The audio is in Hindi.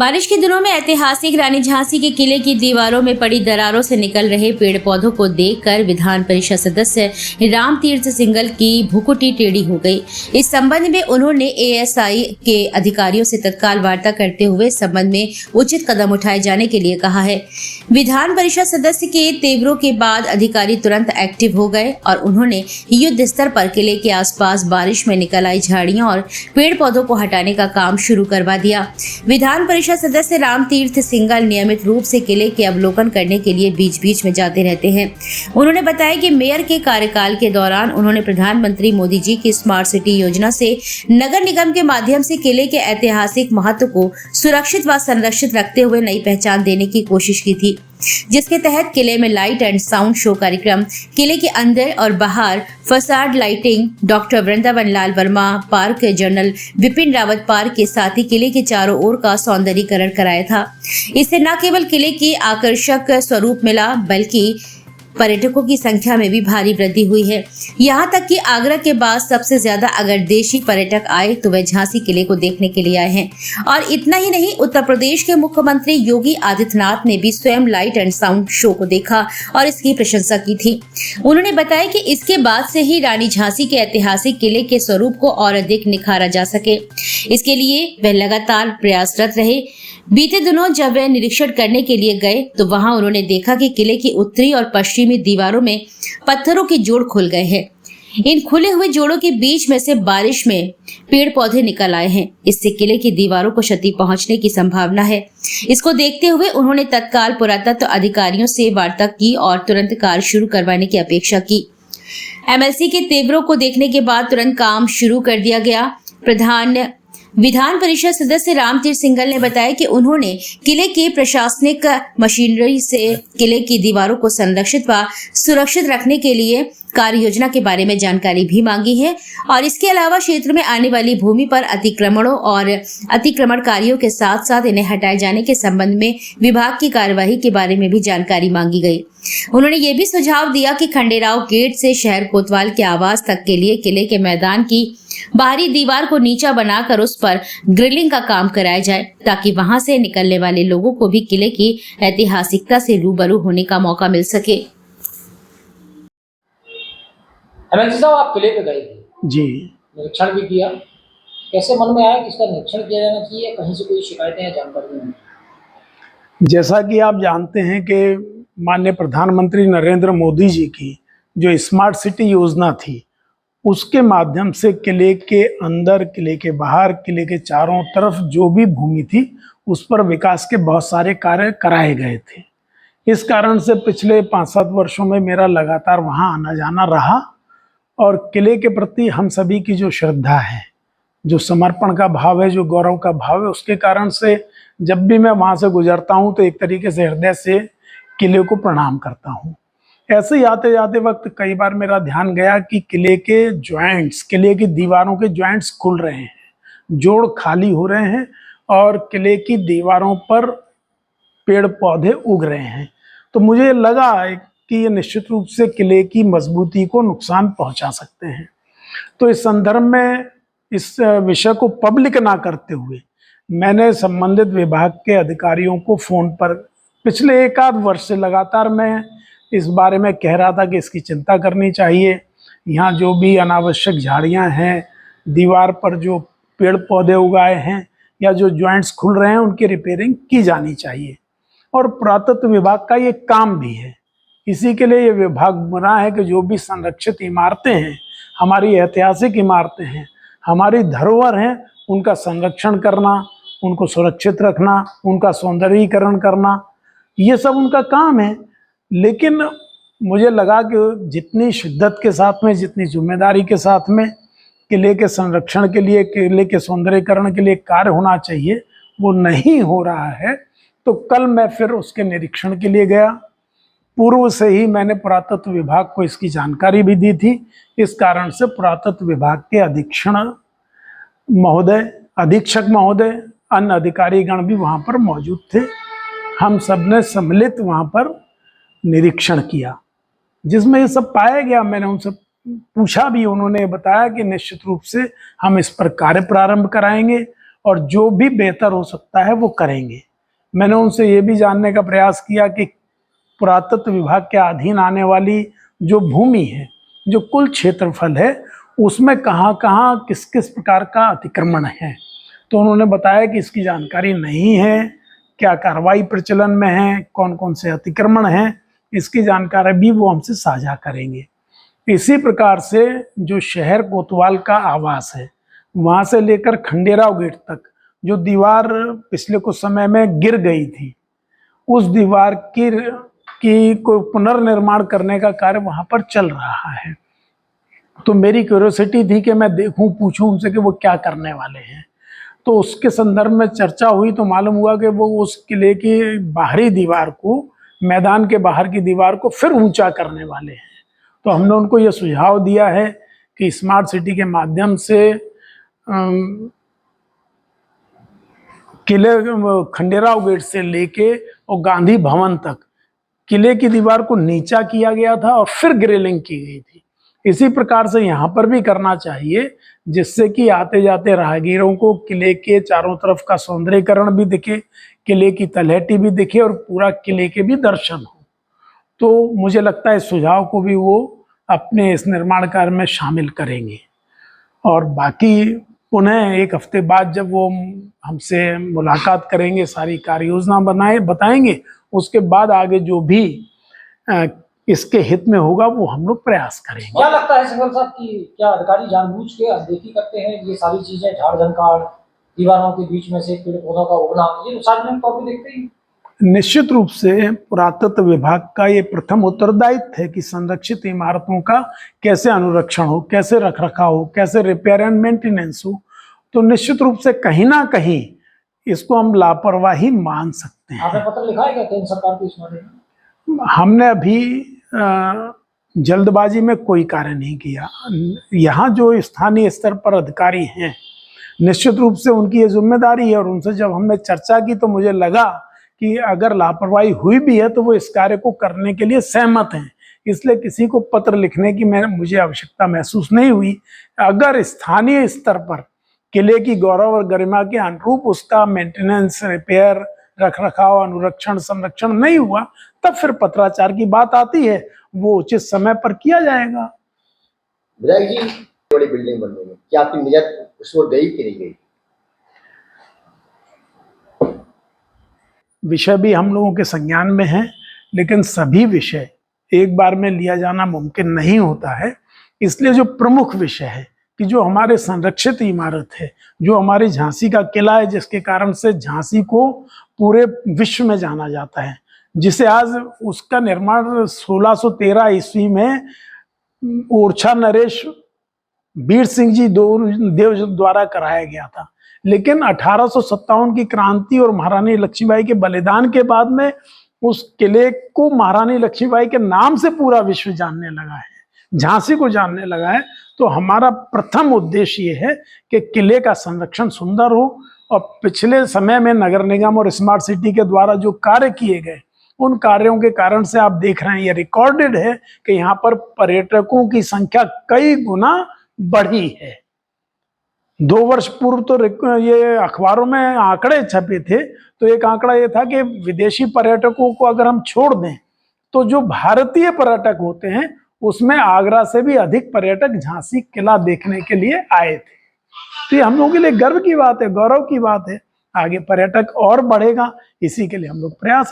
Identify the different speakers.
Speaker 1: बारिश के दिनों में ऐतिहासिक रानी झांसी के किले की दीवारों में पड़ी दरारों से निकल रहे पेड़ पौधों को देखकर विधान परिषद सदस्य राम तीर्थ सिंगल की भुकुटी टेढ़ी हो गई। इस संबंध में उन्होंने एएसआई के अधिकारियों से तत्काल वार्ता करते हुए संबंध में उचित कदम उठाए जाने के लिए कहा है। विधान परिषद सदस्य के तेवरों के बाद अधिकारी तुरंत एक्टिव हो गए और उन्होंने युद्ध स्तर पर किले के आसपास बारिश में निकल आई झाड़ियों और पेड़ पौधों को हटाने का काम शुरू करवा दिया। विधान परिषद सदस्य राम तीर्थ सिंगल नियमित रूप से किले के अवलोकन करने के लिए बीच बीच में जाते रहते हैं। उन्होंने बताया कि मेयर के कार्यकाल के दौरान उन्होंने प्रधानमंत्री मोदी जी की स्मार्ट सिटी योजना से नगर निगम के माध्यम से किले के ऐतिहासिक महत्व को सुरक्षित व संरक्षित रखते हुए नई पहचान देने की कोशिश की थी, जिसके तहत किले में लाइट एंड साउंड शो कार्यक्रम, किले के अंदर और बाहर facade lighting, doctor Vrindavan Lal Verma park, general Bipin Rawat park के साथ ही किले के चारों ओर का सौंदर्यीकरण कराया था। इससे न केवल किले की आकर्षक स्वरूप मिला बल्कि पर्यटकों की संख्या में भी भारी वृद्धि हुई है। यहाँ तक कि आगरा के बाद सबसे ज्यादा अगर देशी पर्यटक आए तो वह झांसी किले को देखने के लिए आए हैं। और इतना ही नहीं, उत्तर प्रदेश के मुख्यमंत्री योगी आदित्यनाथ ने भी स्वयं लाइट एंड साउंड शो को देखा और इसकी प्रशंसा की थी। उन्होंने बताया कि इसके बाद से ही रानी झांसी के ऐतिहासिक किले के स्वरूप को और अधिक निखारा जा सके, इसके लिए वह लगातार प्रयासरत रहे। बीते दिनों जब वे निरीक्षण करने के लिए गए तो वहां उन्होंने देखा कि किले की उत्तरी और पश्चिमी दीवारों में पत्थरों के जोड़ खुल गए हैं। इन खुले हुए जोड़ों के बीच में से बारिश में पेड़ पौधे निकल आए हैं। इससे किले की दीवारों को क्षति पहुंचने की संभावना है। इसको देखते हुए उन्होंने तत्काल पुरातत्व अधिकारियों से वार्ता की और तुरंत कार्य शुरू करवाने की अपेक्षा की। एमएलसी के तेवरों को देखने के बाद तुरंत काम शुरू कर दिया गया। विधान परिषद सदस्य राम तीर्थ सिंगल ने बताया कि उन्होंने किले की प्रशासनिक मशीनरी से किले की दीवारों को संरक्षित व सुरक्षित रखने के लिए कार्य योजना के बारे में जानकारी भी मांगी है और इसके अलावा क्षेत्र में आने वाली भूमि पर अतिक्रमणों और अतिक्रमणकारियों के साथ साथ इन्हें हटाए जाने के संबंध में विभाग की कार्यवाही के बारे में भी जानकारी मांगी गई। उन्होंने ये भी सुझाव दिया कि खंडेराव गेट से शहर कोतवाल के आवास तक के लिए किले के मैदान की बाहरी दीवार को नीचा बनाकर उस पर ग्रिलिंग का काम कराया जाए, ताकि वहां से निकलने वाले लोगों को भी किले की ऐतिहासिकता से रूबरू होने का मौका मिल सके।
Speaker 2: एमएलसी साहब, आप किले पे गए थे
Speaker 3: जी,
Speaker 2: निरीक्षण भी किया, कैसे मन में आया कि इसका निरीक्षण किया जाना चाहिए? कहीं से कोई शिकायतें या जानकारी नहीं?
Speaker 3: जैसा कि आप जानते हैं कि माननीय प्रधानमंत्री नरेंद्र मोदी जी की जो स्मार्ट सिटी योजना थी, उसके माध्यम से किले के अंदर, किले के बाहर, किले के चारों तरफ जो भी भूमि थी उस पर विकास के बहुत सारे कार्य कराए गए थे। इस कारण से पिछले 5-7 वर्षों में मेरा लगातार वहां आना जाना रहा और किले के प्रति हम सभी की जो श्रद्धा है, जो समर्पण का भाव है, जो गौरव का भाव है, उसके कारण से जब भी मैं वहां से गुजरता हूं तो एक तरीके से हृदय से किले को प्रणाम करता हूं। ऐसे ही आते जाते वक्त कई बार मेरा ध्यान गया कि किले के जॉइंट्स, किले की दीवारों के जॉइंट्स खुल रहे हैं, जोड़ खाली हो रहे हैं और किले की दीवारों पर पेड़ पौधे उग रहे हैं। तो मुझे लगा कि ये निश्चित रूप से किले की मजबूती को नुकसान पहुंचा सकते हैं। तो इस संदर्भ में इस विषय को पब्लिक ना करते हुए मैंने संबंधित विभाग के अधिकारियों को फोन पर पिछले 1-8 वर्ष से लगातार मैं इस बारे में कह रहा था कि इसकी चिंता करनी चाहिए। यहाँ जो भी अनावश्यक झाड़ियाँ हैं, दीवार पर जो पेड़ पौधे उगाए हैं या जो जॉइंट्स खुल रहे हैं, उनकी रिपेयरिंग की जानी चाहिए और पुरातत्व विभाग का ये काम भी है। इसी के लिए ये विभाग बना है कि जो भी संरक्षित इमारतें हैं, हमारी ऐतिहासिक इमारतें हैं, हमारी धरोहर हैं, उनका संरक्षण करना, उनको सुरक्षित रखना, उनका सौंदर्यीकरण करना, ये सब उनका काम है। लेकिन मुझे लगा कि जितनी शिद्दत के साथ में, जितनी जिम्मेदारी के साथ में किले के संरक्षण के लिए, किले के सौंदर्यीकरण के लिए कार्य होना चाहिए, वो नहीं हो रहा है। तो कल मैं फिर उसके निरीक्षण के लिए गया। पूर्व से ही मैंने पुरातत्व विभाग को इसकी जानकारी भी दी थी। इस कारण से पुरातत्व विभाग के अधीक्षक महोदय, अन्य अधिकारीगण भी वहाँ पर मौजूद थे। हम सब ने सम्मिलित वहाँ पर निरीक्षण किया, जिसमें ये सब पाया गया। मैंने उनसे पूछा भी, उन्होंने बताया कि निश्चित रूप से हम इस पर कार्य प्रारंभ कराएंगे और जो भी बेहतर हो सकता है वो करेंगे। मैंने उनसे ये भी जानने का प्रयास किया कि पुरातत्व विभाग के अधीन आने वाली जो भूमि है, जो कुल क्षेत्रफल है, उसमें कहाँ कहाँ किस किस प्रकार का अतिक्रमण है। तो उन्होंने बताया कि इसकी जानकारी नहीं है, क्या कार्रवाई प्रचलन में है, कौन कौन से अतिक्रमण हैं, इसकी जानकारी भी वो हमसे साझा करेंगे। इसी प्रकार से जो शहर कोतवाल का आवास है, वहाँ से लेकर खंडेराव गेट तक जो दीवार पिछले कुछ समय में गिर गई थी, उस दीवार की कोई पुनर्निर्माण करने का कार्य वहाँ पर चल रहा है। तो मेरी क्यूरियोसिटी थी कि मैं देखूं, पूछूं उनसे कि वो क्या करने वाले हैं। तो उसके संदर्भ में चर्चा हुई तो मालूम हुआ कि वो उस किले की बाहरी दीवार को, मैदान के बाहर की दीवार को फिर ऊंचा करने वाले हैं। तो हमने उनको ये सुझाव दिया है कि स्मार्ट सिटी के माध्यम से किले खंडेराव गेट से लेके और गांधी भवन तक किले की दीवार को नीचा किया गया था और फिर ग्रेलिंग की गई थी। इसी प्रकार से यहाँ पर भी करना चाहिए, जिससे कि आते जाते राहगीरों को किले के चारों तरफ का सौंदर्यीकरण भी दिखे, किले की तलहटी भी दिखे और पूरा किले के भी दर्शन हो। तो मुझे लगता है इस सुझाव को भी वो अपने इस निर्माण कार्य में शामिल करेंगे। और बाकी पुनः एक हफ्ते बाद जब वो हमसे मुलाकात करेंगे, सारी कार्य योजना बताएंगे, उसके बाद आगे जो भी इसके हित में होगा वो हम लोग प्रयास करेंगे।
Speaker 2: क्या लगता है सिंघल साहब कि क्या अधिकारी जानबूझ के अनदेखी करते हैं ये सारी चीजें, झाड़ झंकार, दीवारों के बीच में से पेड़ पौधों का उगना, ये सार्वजनिक तौर पर देखते ही?
Speaker 3: निश्चित रूप से पुरातत्व विभाग का ये प्रथम उत्तरदायित्व है कि संरक्षित इमारतों का कैसे अनुरक्षण हो, कैसे रखरखाव हो, कैसे रिपेयर एंड मेंटेनेंस हो। तो निश्चित रूप से कहीं ना कहीं इसको हम लापरवाही मान सकते हैं।
Speaker 2: आपने पत्र लिखा है क्या केंद्र सरकार को इस बारे में?
Speaker 3: हमने अभी जल्दबाजी में कोई कार्य नहीं किया। यहाँ जो स्थानीय स्तर पर अधिकारी हैं, निश्चित रूप से उनकी ये जिम्मेदारी है, और उनसे जब हमने चर्चा की तो मुझे लगा कि अगर लापरवाही हुई भी है तो वो इस कार्य को करने के लिए सहमत हैं, इसलिए किसी को पत्र लिखने की मुझे आवश्यकता महसूस नहीं हुई। अगर स्थानीय स्तर पर किले की गौरव और गरिमा के अनुरूप उसका मेंटेनेंस, रिपेयर, रखरखाव, अनुरक्षण, संरक्षण नहीं हुआ, तब फिर पत्राचार की बात आती है, वो उचित समय पर किया जाएगा।
Speaker 4: विधायक जी, बड़ी बिल्डिंग बन रही है, क्या आपकी नियत उस ओर गई कि नहीं गई?
Speaker 3: विषय भी हम लोगों के संज्ञान में है, लेकिन सभी विषय एक बार में लिया जाना मुमकिन नहीं होता है। इसलिए जो प्रमुख विषय है कि जो हमारे संरक्षित इमारत है, जो हमारी झांसी का किला है, जिसके कारण से झांसी को पूरे विश्व में जाना जाता है, जिसे आज उसका निर्माण 1613 ईस्वी में ओरछा नरेश वीर सिंह जी देव द्वारा कराया गया था। लेकिन 1857 की क्रांति और महारानी लक्ष्मीबाई के बलिदान के बाद में उस किले को महारानी लक्ष्मीबाई के नाम से पूरा विश्व जानने लगा है, झांसी को जानने लगा है। तो हमारा प्रथम उद्देश्य ये है कि किले का संरक्षण सुंदर हो, और पिछले समय में नगर निगम और स्मार्ट सिटी के द्वारा जो कार्य किए गए, उन कार्यों के कारण से आप देख रहे हैं, ये रिकॉर्डेड है कि यहाँ पर पर्यटकों की संख्या कई गुना बढ़ी है। 2 वर्ष पूर्व तो ये अखबारों में आंकड़े छपे थे, तो एक आंकड़ा ये था कि विदेशी पर्यटकों को अगर हम छोड़ दें तो जो भारतीय पर्यटक होते हैं उसमें आगरा से भी अधिक पर्यटक झांसी किला देखने के लिए आए थे। तो ये हम लोगों के लिए गर्व की बात है, गौरव की बात है। आगे पर्यटक और बढ़ेगा, इसी के लिए हम लोग प्रयास